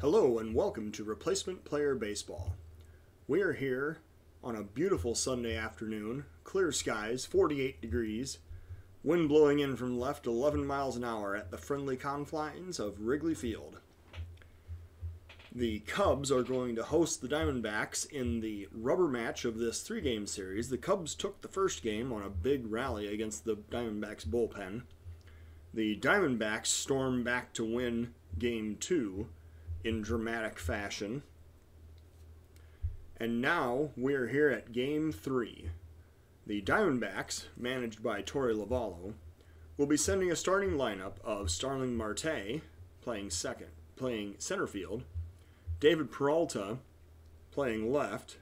Hello and welcome to Replacement Player Baseball. We are here on a beautiful Sunday afternoon, clear skies, 48 degrees, wind blowing in from left 11 miles an hour at the friendly confines of Wrigley Field. The Cubs are going to host the Diamondbacks in the rubber match of this three-game series. The Cubs took the first game on a big rally against the Diamondbacks bullpen. The Diamondbacks storm back to win Game 2 in dramatic fashion. And now we're here at Game 3. The Diamondbacks, managed by Torey Lavallo, will be sending a starting lineup of Starling Marte playing center field, David Peralta playing left,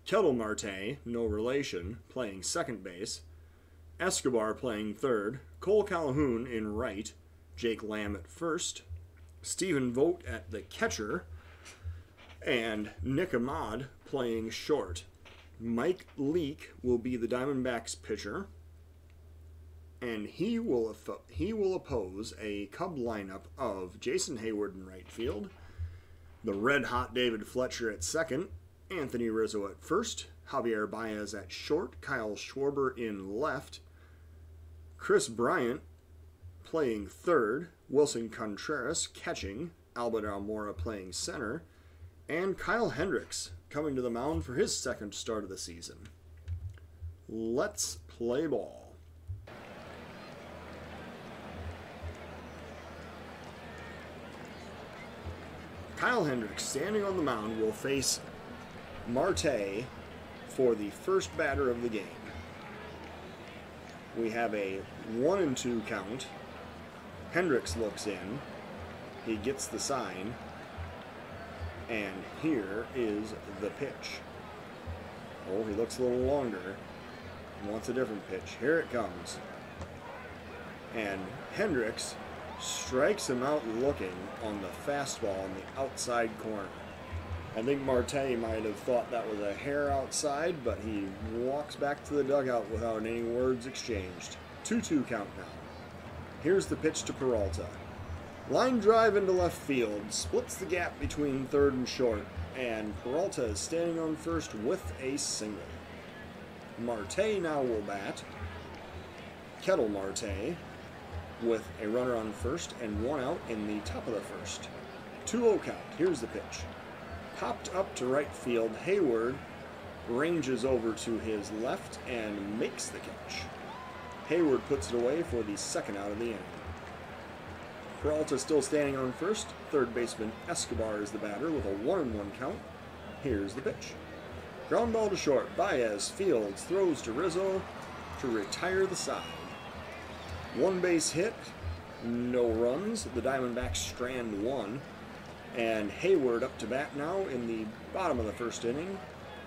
Ketel Marte, no relation, playing second base, Escobar playing third, Cole Calhoun in right, Jake Lamb at first, Stephen Vogt at the catcher, and Nick Ahmad playing short. Mike Leake will be the Diamondbacks pitcher, and he will oppose a Cub lineup of Jason Heyward in right field, the red-hot David Fletcher at second, Anthony Rizzo at first, Javier Baez at short, Kyle Schwarber in left, Chris Bryant playing third, Wilson Contreras catching, Albert Almora playing center, and Kyle Hendricks coming to the mound for his second start of the season. Let's play ball. Kyle Hendricks, standing on the mound, will face Marte for the first batter of the game. We have a 1-2 count. Hendricks looks in, he gets the sign, and here is the pitch. Oh, he looks a little longer, wants a different pitch. Here it comes. And Hendricks strikes him out looking on the fastball on the outside corner. I think Marte might have thought that was a hair outside, but he walks back to the dugout without any words exchanged. 2-2 count now. Here's the pitch to Peralta. Line drive into left field, splits the gap between third and short, and Peralta is standing on first with a single. Marte now will bat. Ketel Marte with a runner on first and one out in the top of the first. 2-0 count. Here's the pitch. Popped up to right field. Heyward ranges over to his left and makes the catch. Heyward puts it away for the second out of the inning. Peralta still standing on first. Third baseman Escobar is the batter with a 1-1 count. Here's the pitch. Ground ball to short. Baez fields, throws to Rizzo to retire the side. One base hit, no runs. The Diamondbacks strand one. And Heyward up to bat now in the bottom of the first inning.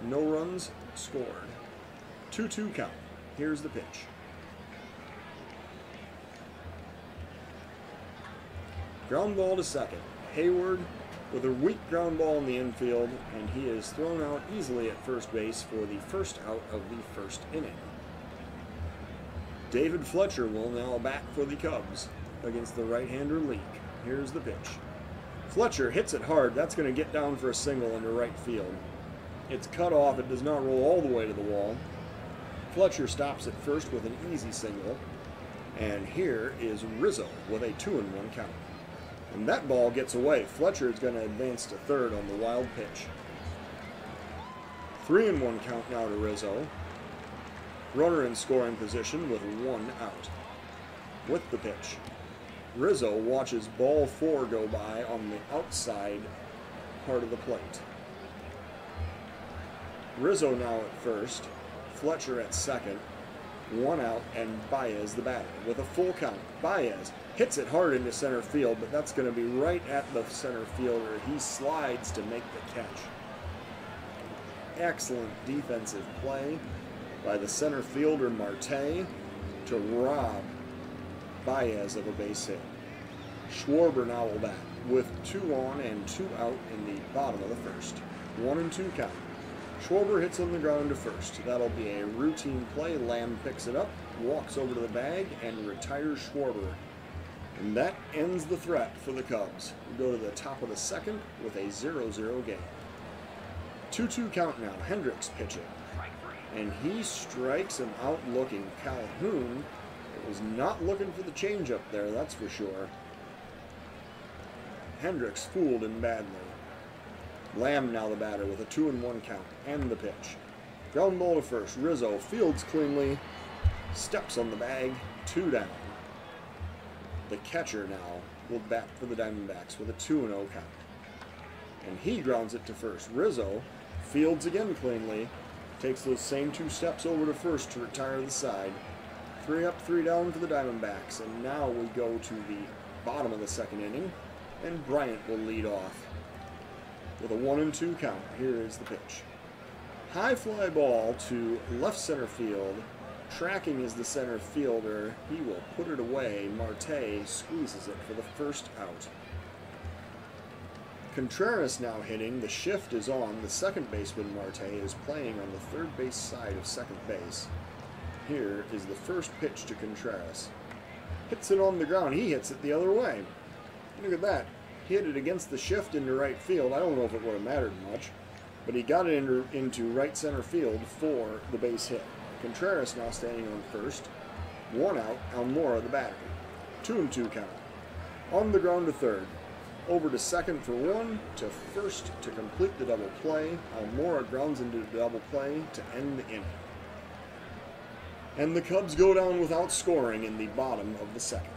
No runs scored. 2-2 count. Here's the pitch. Ground ball to second. Heyward with a weak ground ball in the infield, and he is thrown out easily at first base for the first out of the first inning. David Fletcher will now bat for the Cubs against the right-hander Leake. Here's the pitch. Fletcher hits it hard. That's going to get down for a single into right field. It's cut off. It does not roll all the way to the wall. Fletcher stops at first with an easy single. And here is Rizzo with a 2-1 count. And that ball gets away. Fletcher is going to advance to third on the wild pitch. 3-1 count now to Rizzo. Runner in scoring position with one out. With the pitch. Rizzo watches ball 4 go by on the outside part of the plate. Rizzo now at first, Fletcher at second, one out, and Baez the batter with a full count. Baez hits it hard into center field, but that's going to be right at the center fielder. He slides to make the catch. Excellent defensive play by the center fielder Marte to rob Baez of a base hit. Schwarber now will bat with 2 on and 2 out in the bottom of the first. 1-2 count. Schwarber hits on the ground to first. That'll be a routine play. Lamb picks it up, walks over to the bag, and retires Schwarber. And that ends the threat for the Cubs. We go to the top of the second with a 0-0 game. 2-2 count now. Hendricks pitching. And he strikes him out looking. Calhoun was not looking for the changeup there, that's for sure. Hendricks fooled him badly. Lamb now the batter with a 2-1 count and the pitch. Ground ball to first. Rizzo fields cleanly, steps on the bag, 2 down. The catcher now will bat for the Diamondbacks with a 2-0 count. And he grounds it to first. Rizzo fields again cleanly, takes those same 2 steps over to first to retire the side. 3 up, 3 down for the Diamondbacks. And now we go to the bottom of the second inning, and Bryant will lead off with a 1-2 count. Here is the pitch. High fly ball to left center field. Tracking is the center fielder. He will put it away. Marte squeezes it for the first out. Contreras now hitting. The shift is on. The second baseman, Marte, is playing on the third base side of second base. Here is the first pitch to Contreras. Hits it on the ground. He hits it the other way. Look at that. He hit it against the shift into right field. I don't know if it would have mattered much, but he got it into right center field for the base hit. Contreras now standing on first. 1 out. Almora the batter. 2-2 count. On the ground to third. Over to second for 1. To first to complete the double play. Almora grounds into the double play to end the inning. And the Cubs go down without scoring in the bottom of the second.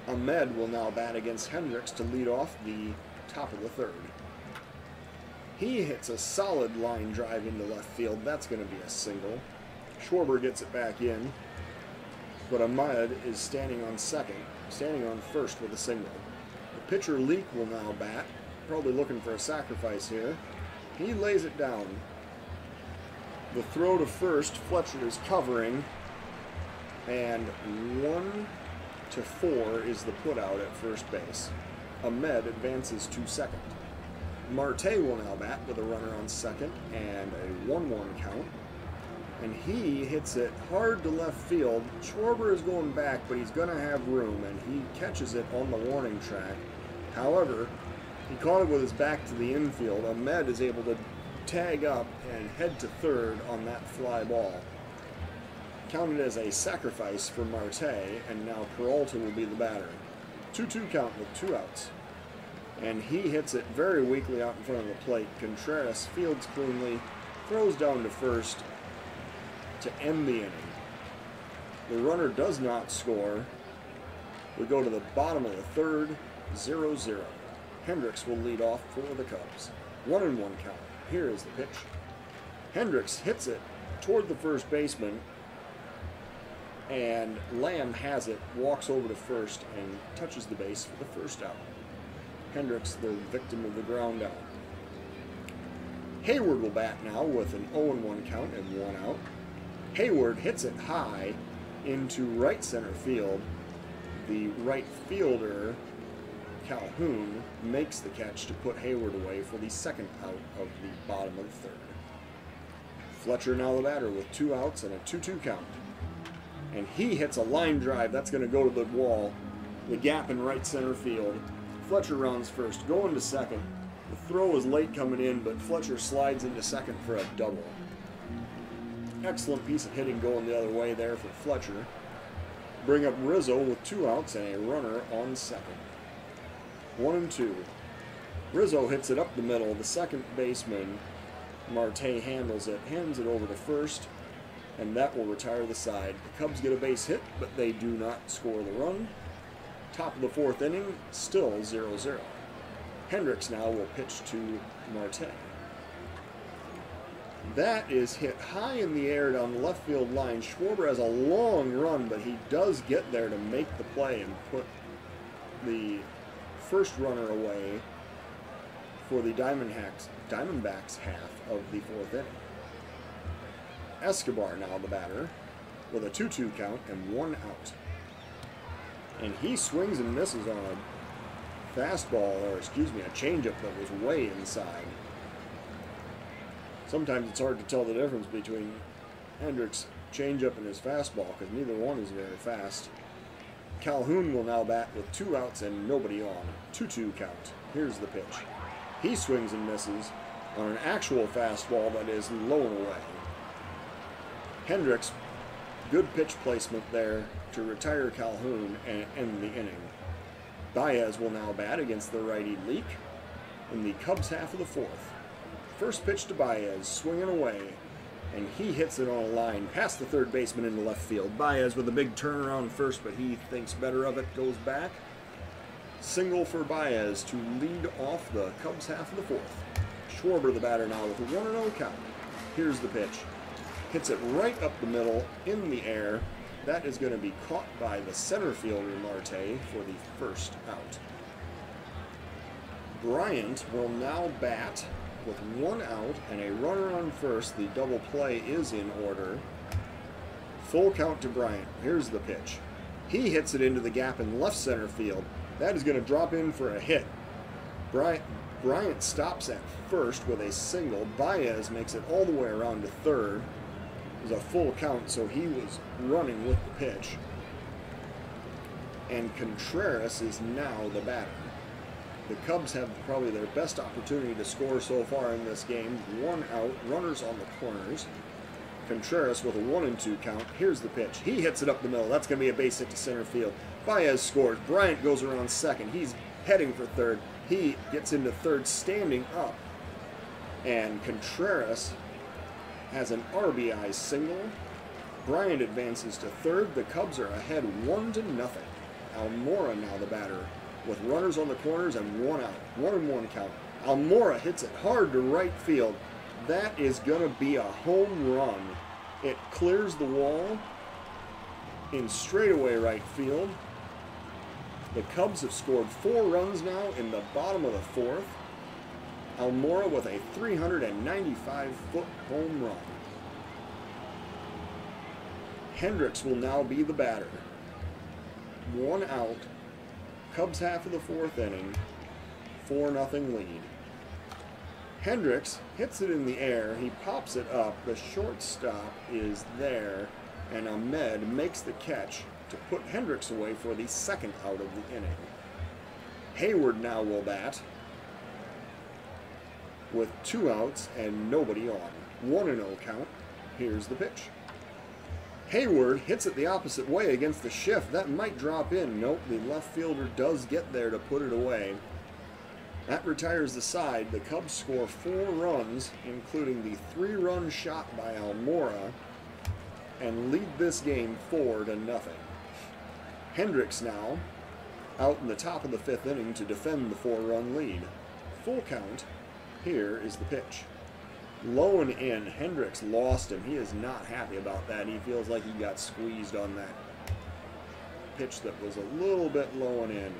Ahmed will now bat against Hendricks to lead off the top of the third. He hits a solid line drive into left field. That's going to be a single. Schwarber gets it back in, but Ahmed is standing on first with a single. The pitcher Leak will now bat, probably looking for a sacrifice here. He lays it down. The throw to first, Fletcher is covering, and 1-4 is the putout at first base. Ahmed advances to second. Marte will now bat with a runner on second and a 1-1 count. And he hits it hard to left field. Schwarber is going back, but he's going to have room, and he catches it on the warning track. However, he caught it with his back to the infield. Ahmed is able to tag up and head to third on that fly ball. Counted as a sacrifice for Marte, and now Peralta will be the batter. 2-2 count with 2 outs. And he hits it very weakly out in front of the plate. Contreras fields cleanly, throws down to first to end the inning. The runner does not score. We go to the bottom of the third, 0-0. Hendricks will lead off for the Cubs. 1-1 count. Here is the pitch. Hendricks hits it toward the first baseman, and Lamb has it, walks over to first, and touches the base for the first out. Hendricks, the victim of the ground out. Hayward will bat now with an 0-1 count and 1 out. Hayward hits it high into right center field. The right fielder, Calhoun, makes the catch to put Hayward away for the second out of the bottom of the third. Fletcher now the batter with 2 outs and a 2-2 count. And he hits a line drive. That's going to go to the wall. The gap in right center field. Fletcher rounds first, going to second. The throw is late coming in, but Fletcher slides into second for a double. Excellent piece of hitting going the other way there for Fletcher. Bring up Rizzo with 2 outs and a runner on second. 1-2. Rizzo hits it up the middle. The second baseman, Marte, handles it, hands it over to first, and that will retire the side. The Cubs get a base hit, but they do not score the run. Top of the fourth inning, still 0-0. Hendricks now will pitch to Marte. That is hit high in the air down the left field line. Schwarber has a long run, but he does get there to make the play and put the first runner away for the Diamondbacks half of the fourth inning. Escobar now the batter with a 2-2 count and 1 out. And he swings and misses on a fastball, or excuse me, a changeup that was way inside. Sometimes it's hard to tell the difference between Hendricks' changeup and his fastball because neither one is very fast. Calhoun will now bat with 2 outs and nobody on. 2-2 count. Here's the pitch. He swings and misses on an actual fastball that is low and away. Hendricks, good pitch placement there to retire Calhoun and end the inning. Baez will now bat against the righty Leak in the Cubs half of the 4th. First pitch to Baez, swinging away, and he hits it on a line past the third baseman into left field. Baez with a big turnaround first, but he thinks better of it, goes back. Single for Baez to lead off the Cubs half of the 4th. Schwarber the batter now with a 1-0 count. Here's the pitch. Hits it right up the middle in the air. That is going to be caught by the center fielder Marte for the first out. Bryant will now bat with 1 out and a runner on first. The double play is in order. Full count to Bryant. Here's the pitch. He hits it into the gap in left center field. That is going to drop in for a hit. Bryant stops at first with a single. Baez makes it all the way around to third. It was a full count, so he was running with the pitch. And Contreras is now the batter. The Cubs have probably their best opportunity to score so far in this game. 1 out, runners on the corners. Contreras with a 1-2 count. Here's the pitch. He hits it up the middle. That's going to be a base hit to center field. Baez scores. Bryant goes around second. He's heading for third. He gets into third standing up. And Contreras has an RBI single. Bryant advances to third. The Cubs are ahead 1-0. Almora now the batter with runners on the corners and 1 out. 1-1 count. Almora hits it hard to right field. That is going to be a home run. It clears the wall in straightaway right field. The Cubs have scored 4 runs now in the bottom of the 4th. Almora with a 395-foot home run. Hendricks will now be the batter. 1 out. Cubs half of the 4th inning. 4-0 lead. Hendricks hits it in the air. He pops it up. The shortstop is there. And Ahmed makes the catch to put Hendricks away for the 2nd out of the inning. Hayward now will bat with 2 outs and nobody on. 1-0 count. Here's the pitch. Hayward hits it the opposite way against the shift. That might drop in. Nope, the left fielder does get there to put it away. That retires the side. The Cubs score 4 runs, including the 3-run shot by Almora, and lead this game 4-0. Hendricks now out in the top of the 5th inning to defend the 4-run lead. Full count. Here is the pitch. Low and in. Hendricks lost him. He is not happy about that. He feels like he got squeezed on that pitch that was a little bit low and in.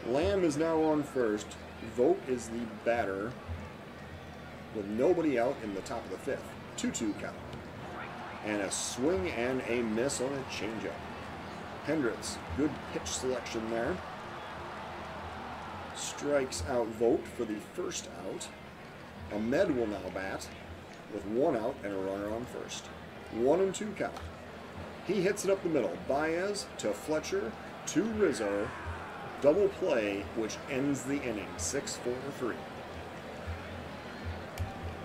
Lamb is now on first. Vogt is the batter with nobody out in the top of the 5th. 2-2 count. And a swing and a miss on a changeup. Hendricks, good pitch selection there. Strikes out Vogt for the first out. Ahmed will now bat with 1 out and a runner on first. 1-2 count. He hits it up the middle. Baez to Fletcher to Rizzo. Double play, which ends the inning. 6-4-3.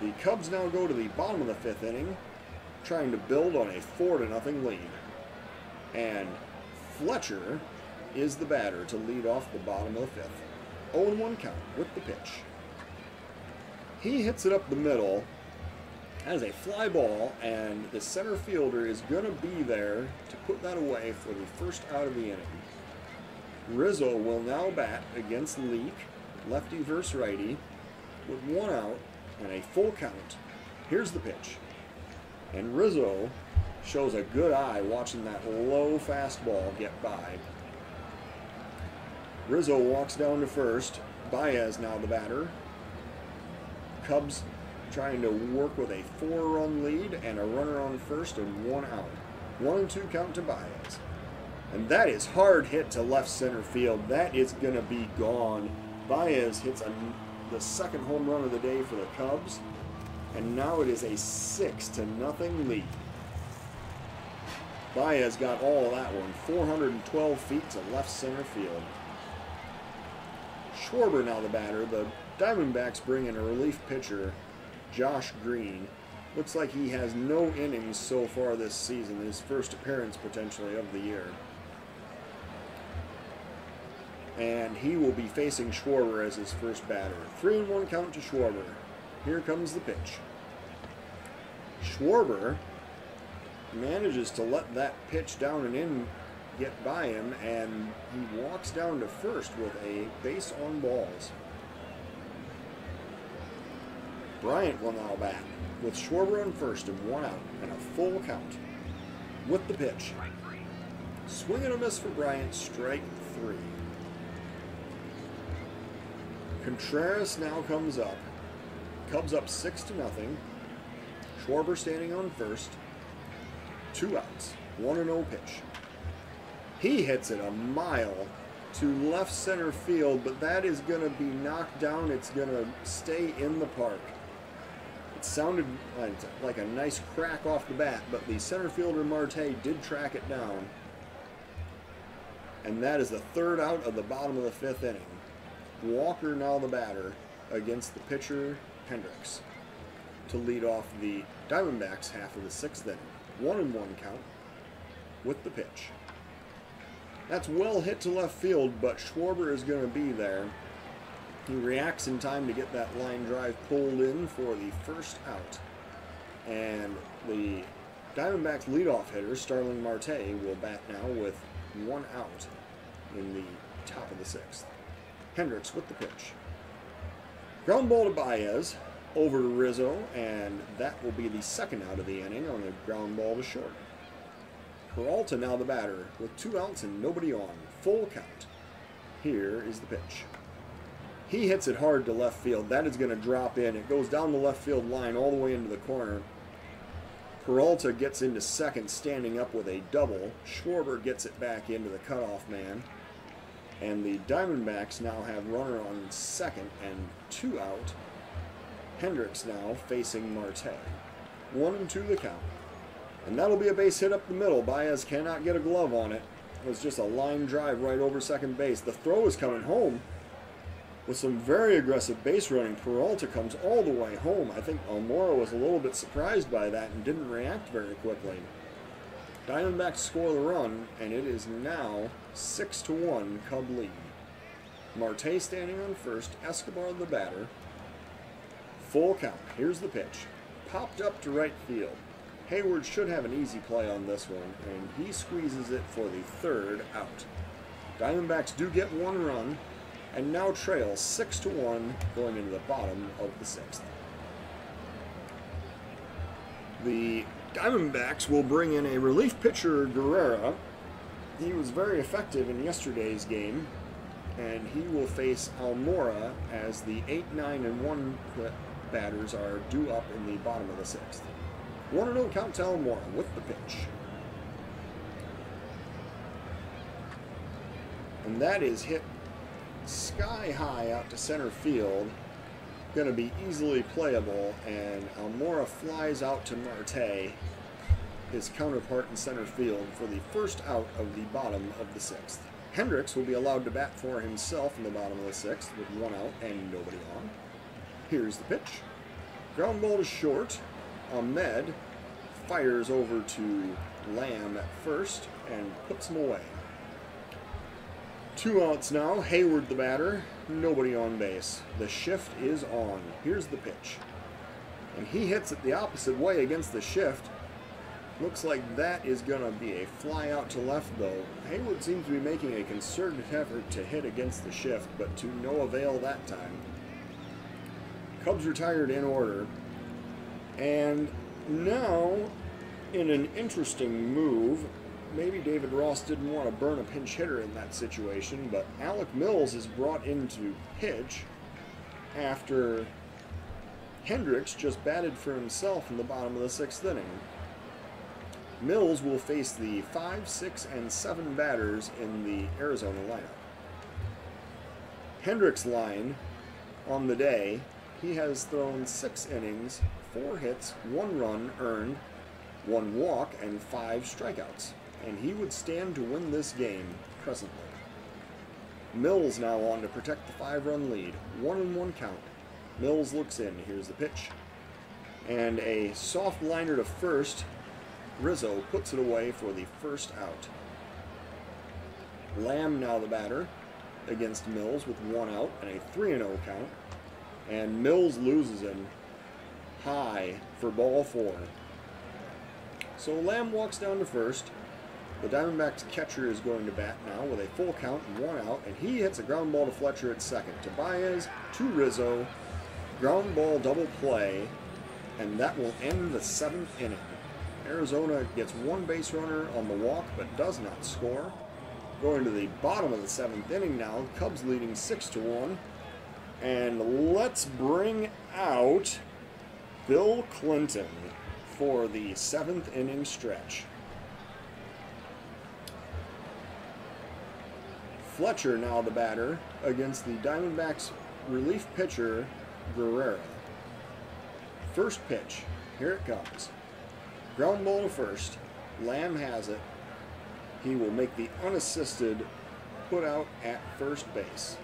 The Cubs now go to the bottom of the 5th inning, trying to build on a 4-0 lead. And Fletcher is the batter to lead off the bottom of the 5th. 0-1 count with the pitch. He hits it up the middle as a fly ball, and the center fielder is going to be there to put that away for the first out of the inning. Rizzo will now bat against Leak, lefty versus righty, with 1 out and a full count. Here's the pitch. And Rizzo shows a good eye watching that low fastball get by. Rizzo walks down to first. Baez now the batter. Cubs trying to work with a 4-run lead and a runner on first and 1 out. 1-2 count to Baez. And that is hard hit to left center field. That is going to be gone. Baez hits the 2nd home run of the day for the Cubs. And now it is a 6-0 lead. Baez got all of that one. 412 feet to left center field. Schwarber now the batter. The Diamondbacks bring in a relief pitcher, Josh Green. Looks like he has no innings so far this season. His first appearance potentially of the year. And he will be facing Schwarber as his first batter. 3-1 count to Schwarber. Here comes the pitch. Schwarber manages to let that pitch down and in get by him, and he walks down to first with a base on balls. Bryant will now bat with Schwarber on first and 1 out and a full count. With the pitch. Swing and a miss for Bryant, strike 3. Contreras now comes up. Cubs up 6-0. Schwarber standing on first. 2 outs. 1-0 pitch. He hits it a mile to left center field, but that is going to be knocked down. It's going to stay in the park. It sounded like a nice crack off the bat, but the center fielder Marte did track it down. And that is the 3rd out of the bottom of the 5th inning. Walker now the batter against the pitcher Hendricks to lead off the Diamondbacks half of the 6th inning. 1-1 count with the pitch. That's well hit to left field, but Schwarber is going to be there. He reacts in time to get that line drive pulled in for the first out. And the Diamondbacks leadoff hitter, Starling Marte, will bat now with 1 out in the top of the 6th. Hendricks with the pitch. Ground ball to Baez, over to Rizzo, and that will be the 2nd out of the inning on the ground ball to short. Peralta now the batter with 2 outs and nobody on. Full count. Here is the pitch. He hits it hard to left field. That is going to drop in. It goes down the left field line all the way into the corner. Peralta gets into second, standing up with a double. Schwarber gets it back into the cutoff man. And the Diamondbacks now have runner on second and 2 out. Hendricks now facing Marte. 1-2 the count. And that'll be a base hit up the middle. Baez cannot get a glove on it. It was just a line drive right over second base. The throw is coming home with some very aggressive base running. Peralta comes all the way home. I think Almora was a little bit surprised by that and didn't react very quickly. Diamondbacks score the run, and it is now 6-1 Cub lead. Marte standing on first, Escobar the batter. Full count. Here's the pitch. Popped up to right field. Hayward should have an easy play on this one, and he squeezes it for the 3rd out. Diamondbacks do get 1 run, and now trail 6-1 going into the bottom of the 6th. The Diamondbacks will bring in a relief pitcher, Guerrera. He was very effective in yesterday's game, and he will face Almora as the 8, 9, and 1 batters are due up in the bottom of the 6th. 1-0 count to Almora with the pitch. And that is hit sky high out to center field. Going to be easily playable, and Almora flies out to Marte, his counterpart in center field, for the 1st out of the bottom of the 6th. Hendricks will be allowed to bat for himself in the bottom of the 6th with 1 out and nobody on. Here's the pitch. Ground ball to short. Ahmed fires over to Lamb at first and puts him away. 2 outs now. Hayward the batter. Nobody on base. The shift is on. Here's the pitch. And he hits it the opposite way against the shift. Looks like that is going to be a fly out to left, though. Hayward seems to be making a concerted effort to hit against the shift, but to no avail that time. Cubs retired in order. And now, in an interesting move, maybe David Ross didn't want to burn a pinch hitter in that situation, but Alec Mills is brought in to pitch after Hendricks just batted for himself in the bottom of the 6th inning. Mills will face the 5, 6, and 7 batters in the Arizona lineup. Hendricks' line on the day, he has thrown 6 innings, 4 hits, 1 run earned, 1 walk, and 5 strikeouts. and he would stand to win this game presently. Mills now on to protect the 5-run lead. 1-1 count. Mills looks in. Here's the pitch. And a soft liner to first. Rizzo puts it away for the first out. Lamb now the batter against Mills with 1 out and a 3-0 count. And Mills loses him high for ball 4. So Lamb walks down to first. The Diamondbacks catcher is going to bat now with a full count and 1 out, and he hits a ground ball to Fletcher at second. To Baez, to Rizzo, ground ball double play, and that will end the 7th inning. Arizona gets 1 base runner on the walk but does not score. Going to the bottom of the 7th inning now, Cubs leading 6-1. And let's bring out Bill Clinton for the 7th inning stretch. Fletcher now the batter against the Diamondbacks relief pitcher Guerrero. First pitch, here it comes. Ground ball to first. Lamb has it. He will make the unassisted put out at first base.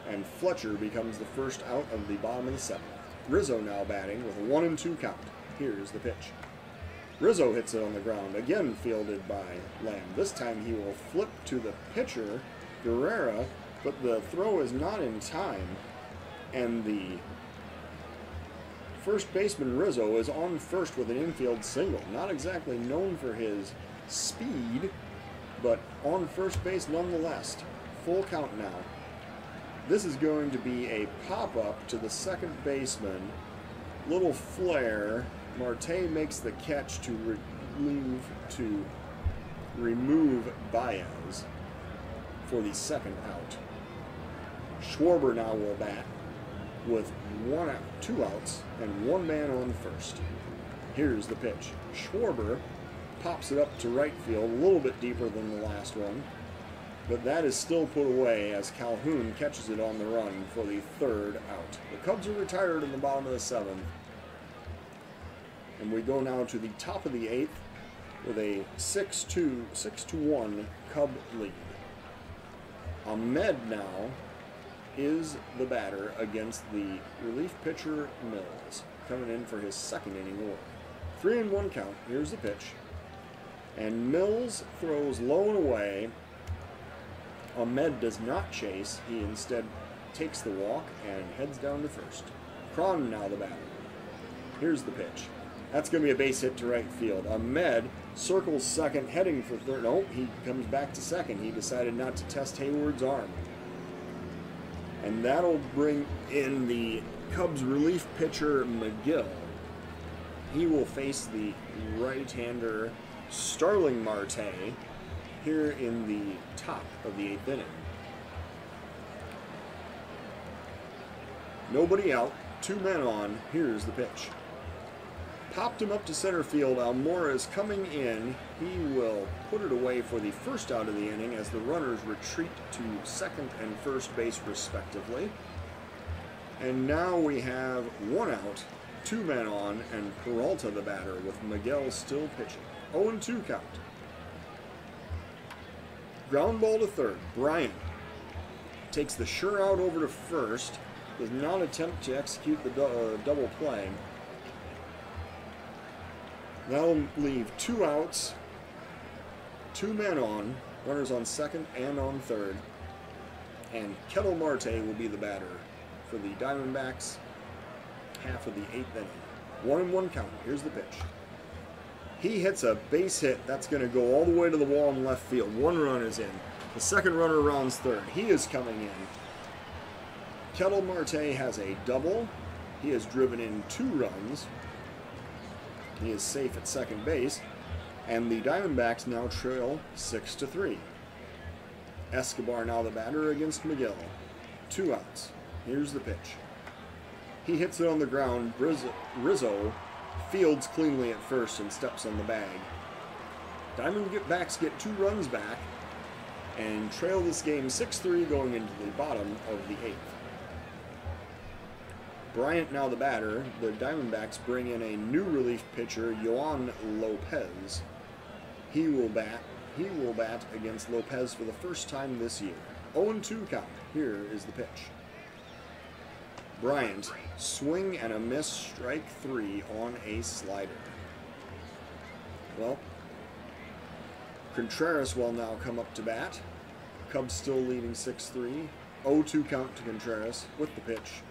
And Fletcher becomes the first out of the bottom of the 7th. Rizzo now batting with a 1-2 count. Here's the pitch. Rizzo hits it on the ground, again fielded by Lamb. This time he will flip to the pitcher, Guerrero, but the throw is not in time, and the first baseman Rizzo is on first with an infield single. Not exactly known for his speed, but on first base nonetheless. Full count now. This is going to be a pop-up to the second baseman. Little flare. Marte makes the catch to remove Baez for the second out. Schwarber now will bat with 2 outs and 1 man on first. Here's the pitch. Schwarber pops it up to right field, a little bit deeper than the last one, but that is still put away as Calhoun catches it on the run for the 3rd out. The Cubs are retired in the bottom of the 7th. And we go now to the top of the 8th with a 6-1 Cub lead. Ahmed now is the batter against the relief pitcher Mills, coming in for his 2nd inning work. 3-1 count. Here's the pitch. And Mills throws low and away. Ahmed does not chase. He instead takes the walk and heads down to first. Cron now the batter. Here's the pitch. That's going to be a base hit to right field. Ahmed circles second, heading for third. No, he comes back to second. He decided not to test Hayward's arm. And that'll bring in the Cubs relief pitcher McGill. He will face the right-hander Starling Marte here in the top of the 8th inning. Nobody out, 2 men on. Here's the pitch. Popped him up to center field. Almora is coming in. He will put it away for the first out of the inning as the runners retreat to second and first base respectively. And now we have 1 out, 2 men on, and Peralta the batter with Miguel still pitching. 0-2 count. Ground ball to third. Bryant takes the sure out over to first. Does not attempt to execute the double play. That'll leave 2 outs, 2 men on, runners on second and on third. And Kettle Marte will be the batter for the Diamondbacks, half of the 8th inning. 1-1 count. Here's the pitch. He hits a base hit. That's going to go all the way to the wall in left field. 1 run is in. The second runner rounds third. He is coming in. Kettle Marte has a double. He has driven in 2 runs. He is safe at second base, and the Diamondbacks now trail 6-3. Escobar now the batter against McGill. 2 outs. Here's the pitch. He hits it on the ground. Rizzo fields cleanly at first and steps on the bag. Diamondbacks get 2 runs back and trail this game 6-3 going into the bottom of the 8th. Bryant now the batter. The Diamondbacks bring in a new relief pitcher, Yohan Lopez. He will bat against Lopez for the first time this year. 0-2 count. Here is the pitch. Bryant, swing and a miss, strike 3 on a slider. Well, Contreras will now come up to bat. Cubs still leading 6-3. 0-2 count to Contreras with the pitch.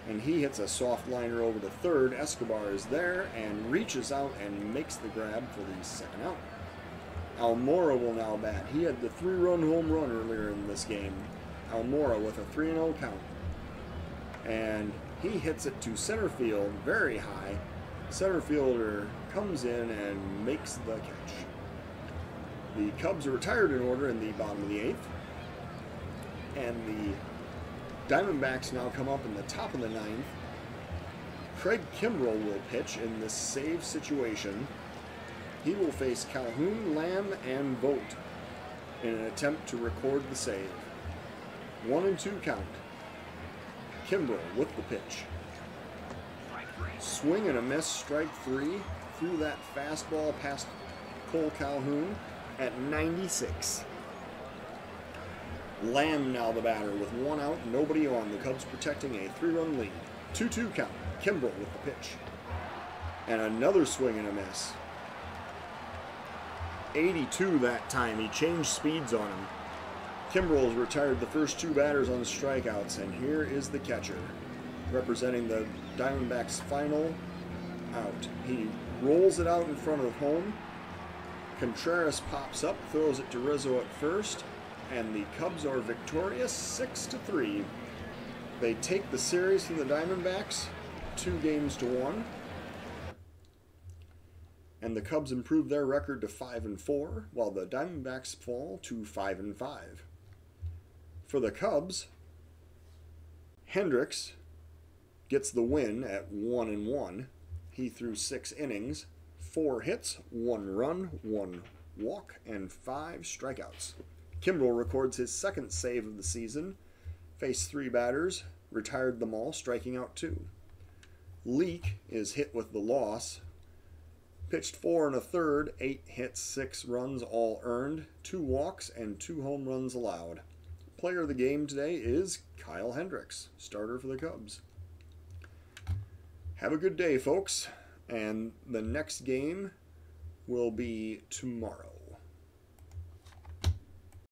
And he hits a soft liner over to third. Escobar is there and reaches out and makes the grab for the second out. Almora will now bat. He had the 3-run home run earlier in this game. Almora with a 3-0 count. And he hits it to center field very high. Center fielder comes in and makes the catch. The Cubs are retired in order in the bottom of the 8th. And the Diamondbacks now come up in the top of the 9th. Craig Kimbrell will pitch in this save situation. He will face Calhoun, Lamb, and Vogt in an attempt to record the save. 1-2 count. Kimbrell with the pitch. Swing and a miss, strike 3. Threw that fastball past Cole Calhoun at 96. Lamb now the batter with 1 out, nobody on. The Cubs protecting a 3-run lead. 2-2 count. Kimbrell with the pitch. And another swing and a miss. 82 that time. He changed speeds on him. Kimbrell has retired the first 2 batters on strikeouts, and here is the catcher representing the Diamondbacks' final out. He rolls it out in front of home. Contreras pops up, throws it to Rizzo at first, and the Cubs are victorious 6-3. They take the series from the Diamondbacks 2-1. And the Cubs improve their record to 5-4, while the Diamondbacks fall to 5-5. For the Cubs, Hendricks gets the win at 1-1. He threw 6 innings, 4 hits, 1 run, 1 walk, and 5 strikeouts. Kimbrell records his second save of the season, faced 3 batters, retired them all, striking out 2. Leake is hit with the loss. Pitched 4 1/3, 8 hits, 6 runs, all earned, 2 walks, and 2 home runs allowed. Player of the game today is Kyle Hendricks, starter for the Cubs. Have a good day, folks, and the next game will be tomorrow.